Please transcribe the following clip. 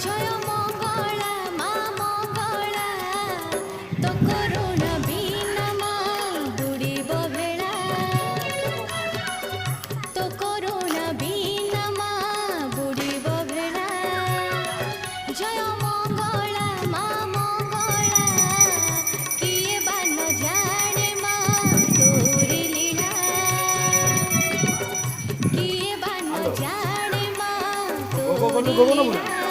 জয় মঙ্গলা মা মঙ্গলা তো করুণা বিনা মা বুড়িব ভেড়া তো করুণা বিনা মা বুড়িব ভেড়া জয় মঙ্গলা মা মঙ্গলা কিয়ে বা ন জানে মা তোরি লীলা কিয়ে বা ন জানে মা তোরি লীলা